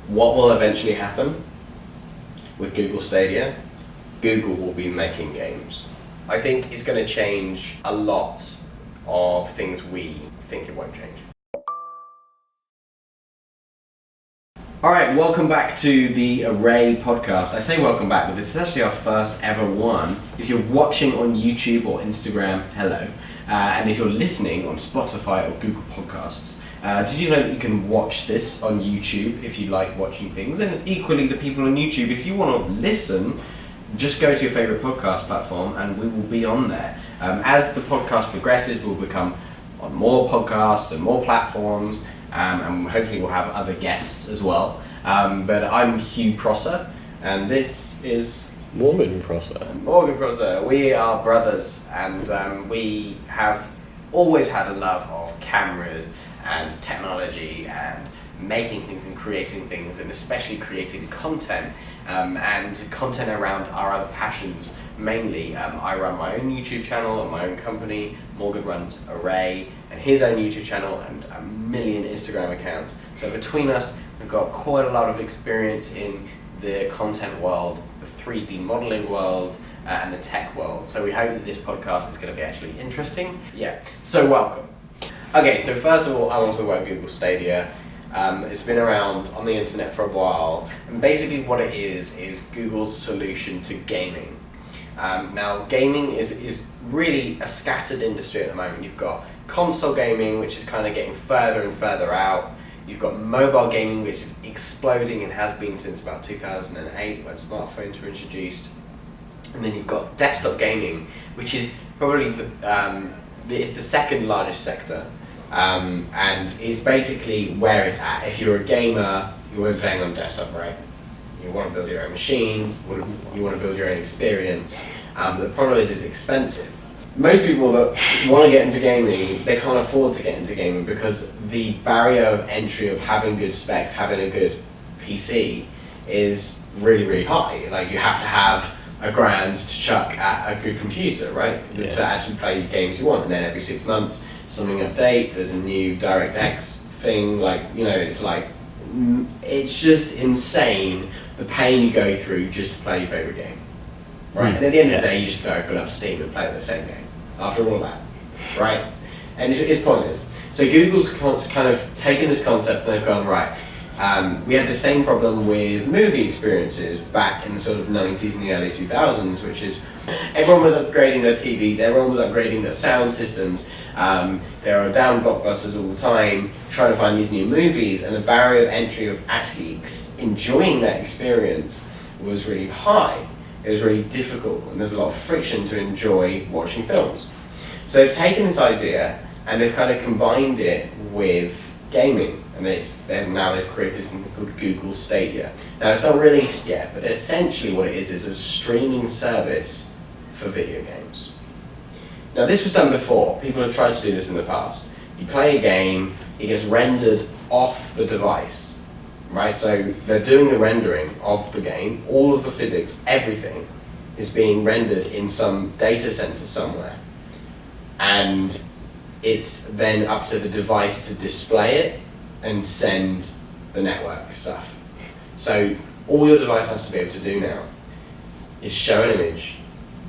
what will eventually happen with Google Stadia? Google will be making games. I think it's going to change a lot of things we think it won't change. Alright, welcome back to the Array podcast. I say welcome back, but this is actually our first ever one. If you're watching on YouTube or Instagram, hello. And if you're listening on Spotify or Google Podcasts, did you know that you can watch this on YouTube if you like watching things? And equally, the people on YouTube, if you want to listen, just go to your favourite podcast platform and we will be on there. As the podcast progresses, we'll become on more podcasts and more platforms. And hopefully we'll have other guests as well. But I'm Hugh Prosser, and this is Morgan Prosser. Morgan Prosser. We are brothers, and we have always had a love of cameras and technology and making things and creating things, and especially creating content and content around our other passions. Mainly, I run my own YouTube channel and my own company. Morgan runs Array and his own YouTube channel and a million Instagram accounts. So between us, we've got quite a lot of experience in the content world, the 3D modeling world, and the tech world. So we hope that this podcast is going to be actually interesting. Yeah, so welcome. Okay, so first of all, I want to talk about Google Stadia. It's been around on the internet for a while, and basically what it is Google's solution to gaming. Now, gaming is really a scattered industry at the moment. You've got console gaming, which is kind of getting further and further out. You've got mobile gaming, which is exploding and has been since about 2008 when smartphones were introduced. And then you've got desktop gaming, which is probably it's the second largest sector, and is basically where it's at. If you're a gamer, you won't be playing on desktop, right? You want to build your own machine, you want to build your own experience. The problem is it's expensive. Most people that want to get into gaming, they can't afford to get into gaming because the barrier of entry of having good specs, having a good PC is really, really high. Like, you have to have $1,000 to chuck at a good computer, right? Yeah. To actually play the games you want. And then every 6 months, something updates, there's a new DirectX thing, it's just insane the pain you go through just to play your favourite game, right? And at the end of the day, you just go open up Steam and play the same game after all that, right? And it's pointless. So Google's kind of taken this concept and they've gone, right, we had the same problem with movie experiences back in the sort of 90s and the early 2000s, which is everyone was upgrading their TVs, everyone was upgrading their sound systems. There are down blockbusters all the time, trying to find these new movies, and the barrier of entry of actually enjoying that experience was really high. It was really difficult, and there's a lot of friction to enjoy watching films. So they've taken this idea and they've kind of combined it with gaming, and now they've created something called Google Stadia. Now, it's not released yet, but essentially what it is a streaming service for video games. Now, this was done before. People have tried to do this in the past. You play a game, it gets rendered off the device, right? So they're doing the rendering of the game, all of the physics, everything is being rendered in some data center somewhere. And it's then up to the device to display it and send the network stuff. So all your device has to be able to do now is show an image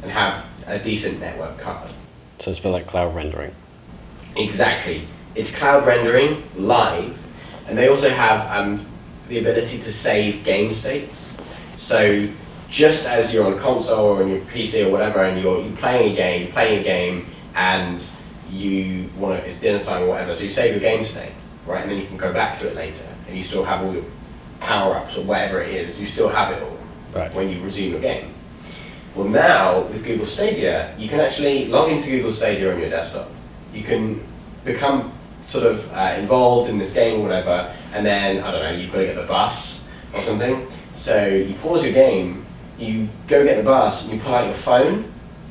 and have a decent network card. So it's a bit like cloud rendering. Exactly. It's cloud rendering live, and they also have the ability to save game states. So just as you're on console or on your PC or whatever, and you're playing a game, and you want to, it's dinner time or whatever, so you save your game state, right? And then you can go back to it later, and you still have all your power-ups or whatever it is, you still have it all when you resume your game. Well, now with Google Stadia, you can actually log into Google Stadia on your desktop. You can become sort of involved in this game or whatever, and then, I don't know, you've got to get the bus or something. So you pause your game, you go get the bus, and you pull out your phone,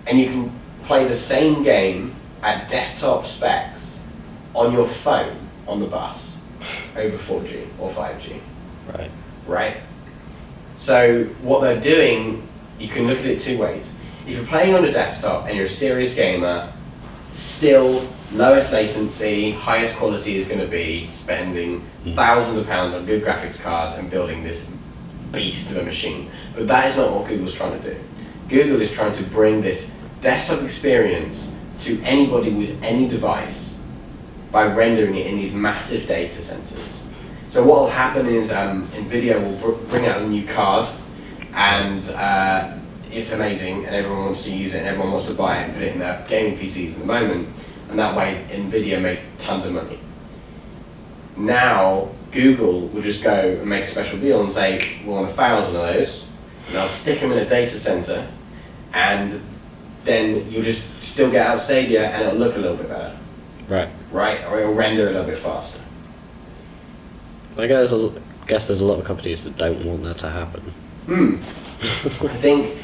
and you can play the same game at desktop specs on your phone on the bus over 4G or 5G. Right? So what they're doing, you can look at it two ways. If you're playing on a desktop and you're a serious gamer, still lowest latency latency, quality is going to be spending thousands of pounds on good graphics cards and building this beast of a machine. But that is not what Google's trying to do. Google is trying to bring this desktop experience to anybody with any device by rendering it in these massive data centers. So what will happen is NVIDIA will bring out a new card, and it's amazing, and everyone wants to use it, and everyone wants to buy it and put it in their gaming PCs at the moment, and that way NVIDIA make tons of money. Now, Google will just go and make a special deal and say, we want 1,000 of those, and they'll stick them in a data center, and then you'll just still get out Stadia, and it'll look a little bit better. Right? Or it'll render a little bit faster. I guess there's a lot of companies that don't want that to happen. I think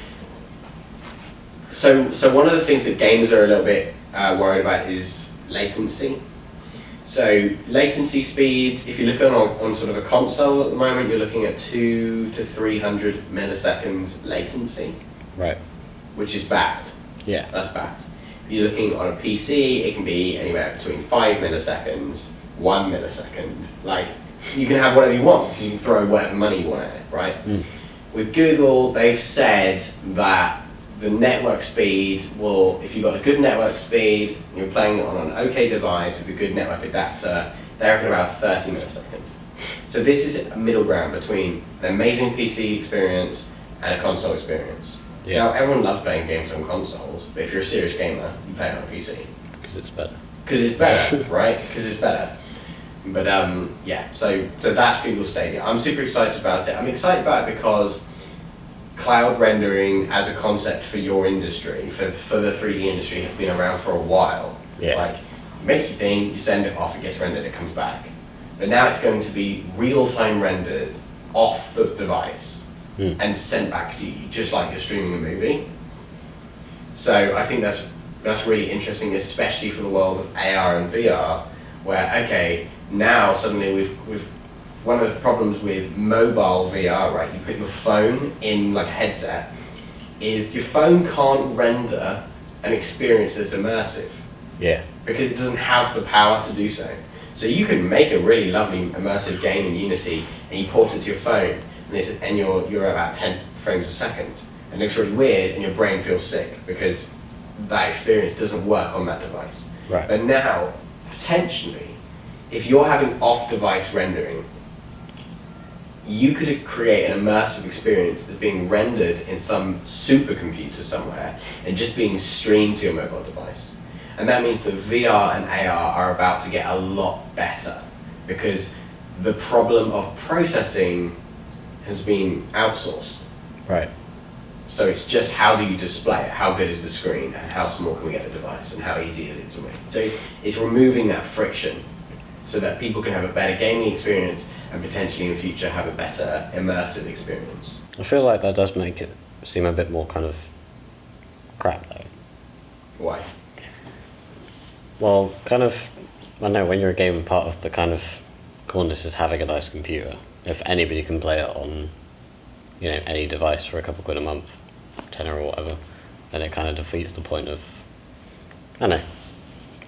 so one of the things that gamers are a little bit worried about is latency. So latency speeds, if you look on sort of a console at the moment, you're looking at 200 to 300 milliseconds latency. Right. Which is bad. Yeah. That's bad. If you're looking on a PC, it can be anywhere between 5 milliseconds, 1 millisecond. Like, you can have whatever you want, because you can throw whatever money you want at it, right? With Google, they've said that the network speed will, if you've got a good network speed, and you're playing it on an okay device with a good network adapter, they reckon about 30 milliseconds. So this is a middle ground between an amazing PC experience and a console experience. Yeah. Now, everyone loves playing games on consoles, but if you're a serious gamer, you play it on a PC. Because it's better. Because it's better, right? Because it's better. But yeah, so that's Google Stadia. I'm super excited about it. I'm excited about it because cloud rendering as a concept for your industry, for the 3D industry, has been around for a while. Yeah. Like, you make your thing, you send it off, it gets rendered, it comes back. But now it's going to be real-time rendered off the device and sent back to you, just like you're streaming a movie. So I think that's really interesting, especially for the world of AR and VR, where, okay, now suddenly we've one of the problems with mobile VR, right? You put your phone in like a headset, is your phone can't render an experience that's immersive. Yeah. Because it doesn't have the power to do so. So you can make a really lovely immersive game in Unity, and you port it to your phone, and you're about 10 frames a second. It looks really weird, and your brain feels sick because that experience doesn't work on that device. Right. But now, potentially, if you're having off-device rendering, you could create an immersive experience that's being rendered in some supercomputer somewhere and just being streamed to your mobile device. And that means that VR and AR are about to get a lot better because the problem of processing has been outsourced. Right. So it's just how do you display it, how good is the screen, and how small can we get the device, and how easy is it to make. So it's removing that friction so that people can have a better gaming experience and potentially in the future have a better immersive experience. I feel like that does make it seem a bit more kind of crap though. Why? Well, kind of, I don't know, when you're a gamer, part of the kind of coolness is having a nice computer. If anybody can play it on, you know, any device for a couple quid a month, tenner or whatever, then it kind of defeats the point of, I don't know.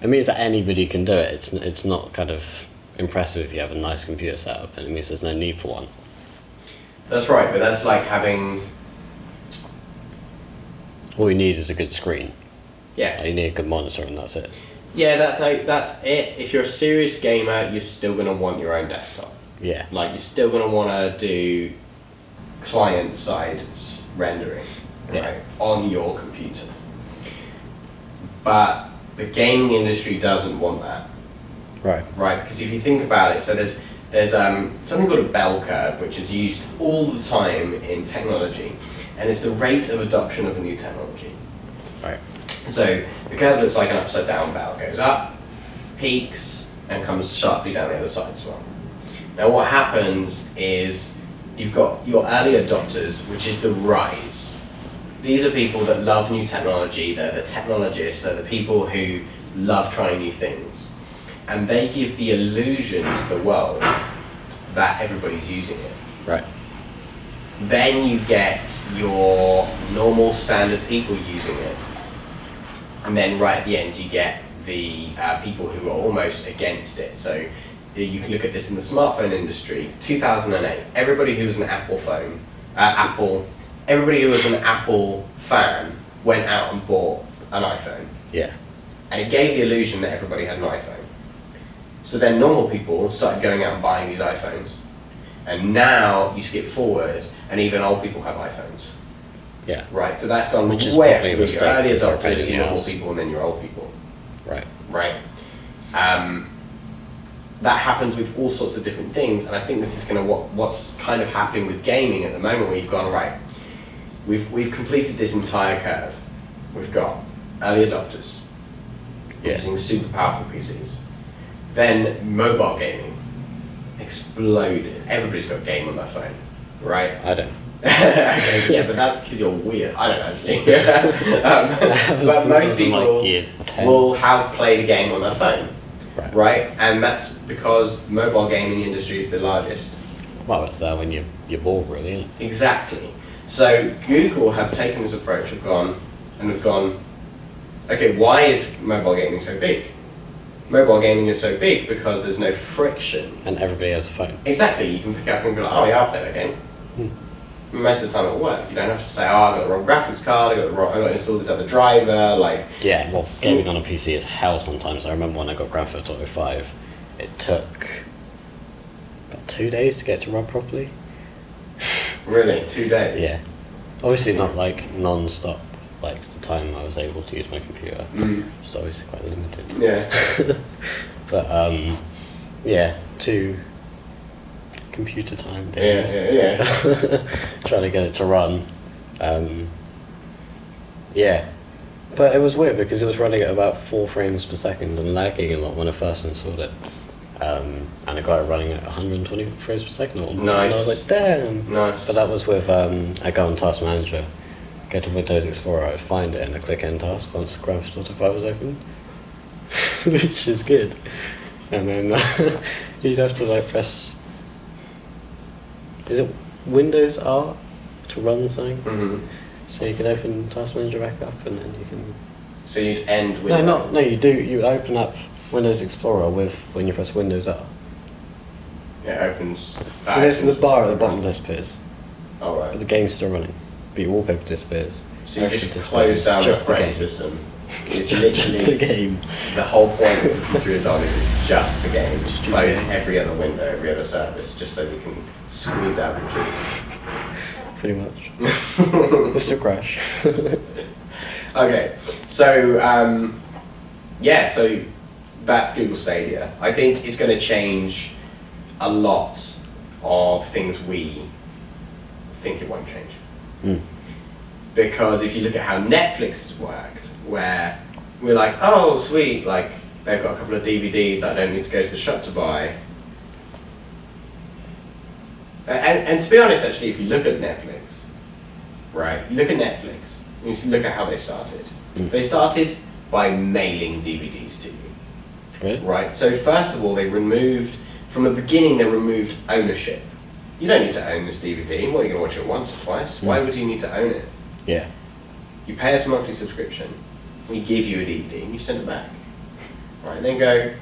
It means that anybody can do it. It's not kind of impressive if you have a nice computer setup, and it means there's no need for one. That's right, but that's like having... All you need is a good screen. Yeah. Like, you need a good monitor and that's it. Yeah, that's it. If you're a serious gamer, you're still going to want your own desktop. Yeah. Like, you're still going to want to do client-side rendering, right, on your computer. But the gaming industry doesn't want that. Right. Right, because if you think about it, so there's something called a bell curve, which is used all the time in technology, and it's the rate of adoption of a new technology. Right. So the curve looks like an upside down bell. It goes up, peaks, and comes sharply down the other side as well. Now what happens is you've got your early adopters, which is the rise. These are people that love new technology, they're the technologists, they're the people who love trying new things. And they give the illusion to the world that everybody's using it. Right. Then you get your normal standard people using it. And then right at the end you get the people who are almost against it. So you can look at this in the smartphone industry. 2008, everybody who was an Apple everybody who was an Apple fan went out and bought an iPhone. Yeah. And it gave the illusion that everybody had an iPhone. So then normal people started going out and buying these iPhones. And now you skip forward and even old people have iPhones. Yeah. Right, so that's gone Which is way up. probably So a your early mistake, 'cause they're adopters, pain in the your normal ass. people, and then your old people. Right. Right? That happens with all sorts of different things, and I think this is going to what's kind of happening with gaming at the moment, where you've gone, right, we've completed this entire curve. We've got early adopters using super powerful PCs. Then mobile gaming exploded. Everybody's got a game on their phone, right? I don't. Okay, yeah, but that's because you're weird. I don't actually. But Since I most was in, people like, year 10. will have played a game on their phone, Right. right? And that's because the mobile gaming industry is the largest. Well, it's there when you're bored, really, isn't it? Exactly. So Google have taken this approach, have gone, okay, why is mobile gaming so big? Mobile gaming is so big because there's no friction. And everybody has a phone. Exactly, you can pick up and be like, oh yeah, I'll play that game. Most of the time it'll work. You don't have to say, oh, I got the wrong graphics card, I got to install this other driver, like... Yeah, well, gaming on a PC is hell sometimes. I remember when I got Grand Theft Auto 5, it took about 2 days to get it to run properly. Really? 2 days? Yeah. Obviously not like non-stop, like it's the time I was able to use my computer. Which is obviously quite limited. Yeah. But, yeah, 2 computer time days. Yeah. Trying to get it to run. Yeah. But it was weird because it was running at about 4 frames per second and lagging a lot when I first installed it. And I got it running at 120 frames per second. Nice. And I was like, damn. Nice. But that was with, I go on Task Manager, go to Windows Explorer, I find it and I click End Task once Grand Theft Auto 5 was open. Which is good. And then you'd have to like press... Is it Windows R to run something? Mm-hmm. So you can open Task Manager back up and then you can... So you'd end with... No, you do. You open up Windows Explorer with when you press Windows R. It opens... There's the bar at the bottom disappears. Oh, But right. the game's still running. But your wallpaper disappears. So you just Everything close down your Just the operating game. system. It's Just literally... the game. The whole point of the computer is on is just the game. Stupid. Close every other window, every other service, just so we can squeeze out the juice. Pretty much. It'll still crash. Okay, so yeah, so that's Google Stadia. I think it's going to change a lot of things we think it won't change. Mm. Because if you look at how Netflix has worked, where we're like, oh sweet, like they've got a couple of DVDs that I don't need to go to the shop to buy. And to be honest, actually, if you look at Netflix, right, you look at Netflix, you look at how they started. They started by mailing DVDs to you. Really? Right, so first of all, from the beginning, they removed ownership. You don't need to own this DVD. What, are you going to watch it once or twice? Why would you need to own it? Yeah. You pay us a monthly subscription, we give you a DVD, and you send it back. Right, and then go,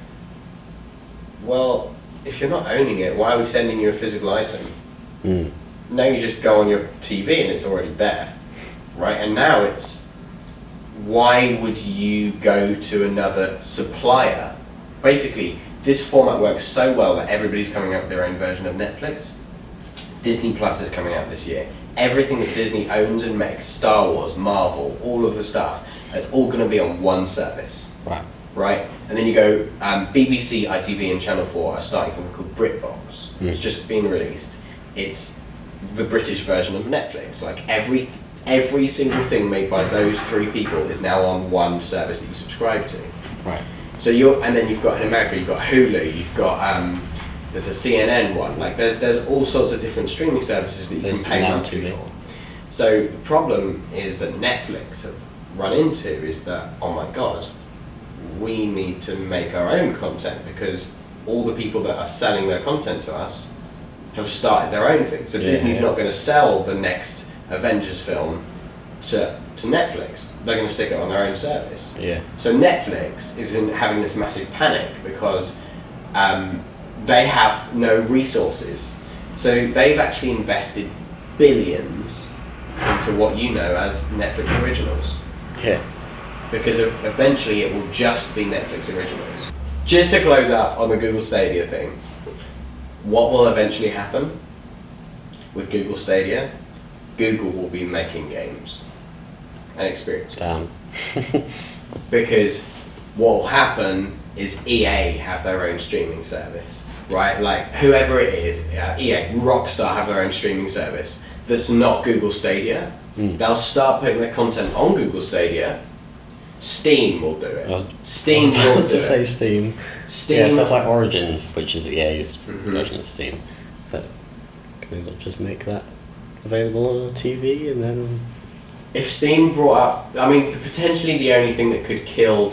well, if you're not owning it, why are we sending you a physical item? Mm. Now you just go on your TV and it's already there. Right, and now it's, why would you go to another supplier? Basically, this format works so well that everybody's coming out with their own version of Netflix. Disney Plus is coming out this year. Everything that Disney owns and makes, Star Wars, Marvel, all of the stuff, it's all going to be on one service. Right. Right? And then you go, BBC, ITV and Channel 4 are starting something called BritBox. It's just been released. It's the British version of Netflix. Like every single thing made by those 3 people is now on one service that you subscribe to. Right. So and then you've got in America, you've got Hulu, you've got there's a CNN one. Like there's all sorts of different streaming services that you There's can pay now monthly TV. for. So the problem is that Netflix have run into is that, oh my god, we need to make our own content because all the people that are selling their content to us have started their own thing. So Yeah, Disney's yeah. not going to sell the next Avengers film to Netflix. They're going to stick it on their own service. Yeah. So Netflix is having this massive panic because they have no resources. So they've actually invested billions into what you know as Netflix originals. Yeah. Because eventually it will just be Netflix originals. Just to close up on the Google Stadia thing, what will eventually happen with Google Stadia? Google will be making games and experiences. Damn. Because what will happen is EA have their own streaming service, right? Like whoever it is, EA, Rockstar have their own streaming service that's not Google Stadia. They'll start putting their content on Google Stadia. Steam will do it. Steam will do say it. Steam. Steam. Yeah, stuff like Origin, which is EA's version of Steam. But can we not just make that available on a TV and then? If Steam brought up, I mean, potentially the only thing that could kill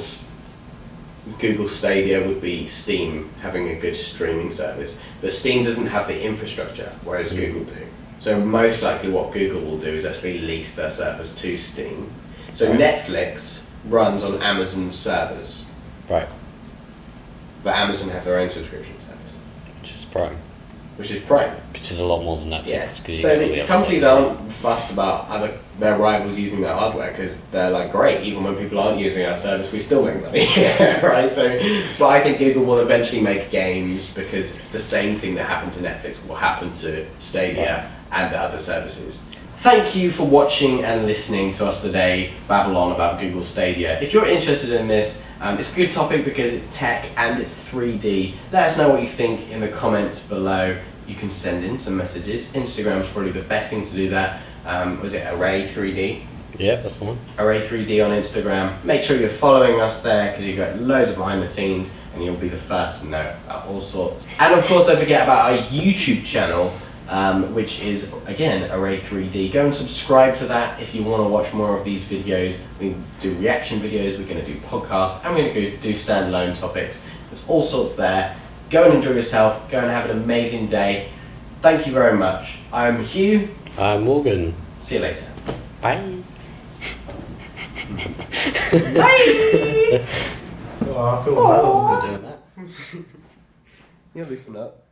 Google Stadia would be Steam having a good streaming service. But Steam doesn't have the infrastructure, whereas Google do. So most likely what Google will do is actually lease their servers to Steam. So Netflix runs on Amazon's servers. Right. But Amazon have their own subscription service. Which is Prime. Which is Prime. Which is a lot more than Netflix. Yeah. 'Cause you So get all the these other companies stuff. aren't fussed about their rivals using their hardware because they're like, great, even when people aren't using our service, we still make money, right? So, but I think Google will eventually make games because the same thing that happened to Netflix will happen to Stadia and the other services. Thank you for watching and listening to us today, babble on about Google Stadia. If you're interested in this, it's a good topic because it's tech and it's 3D. Let us know what you think in the comments below. You can send in some messages. Instagram's probably the best thing to do that. Was it Array3D? Yeah, that's the one. Array3D on Instagram. Make sure you're following us there because you get loads of behind the scenes and you'll be the first to know about all sorts. And of course, don't forget about our YouTube channel, which is, again, Array3D. Go and subscribe to that if you want to watch more of these videos. We do reaction videos, we're going to do podcasts, and we're going to do standalone topics. There's all sorts there. Go and enjoy yourself. Go and have an amazing day. Thank you very much. I'm Hugh. I'm Morgan. See you later. Bye. Bye! Oh, I feel bad doing that. You loosen up.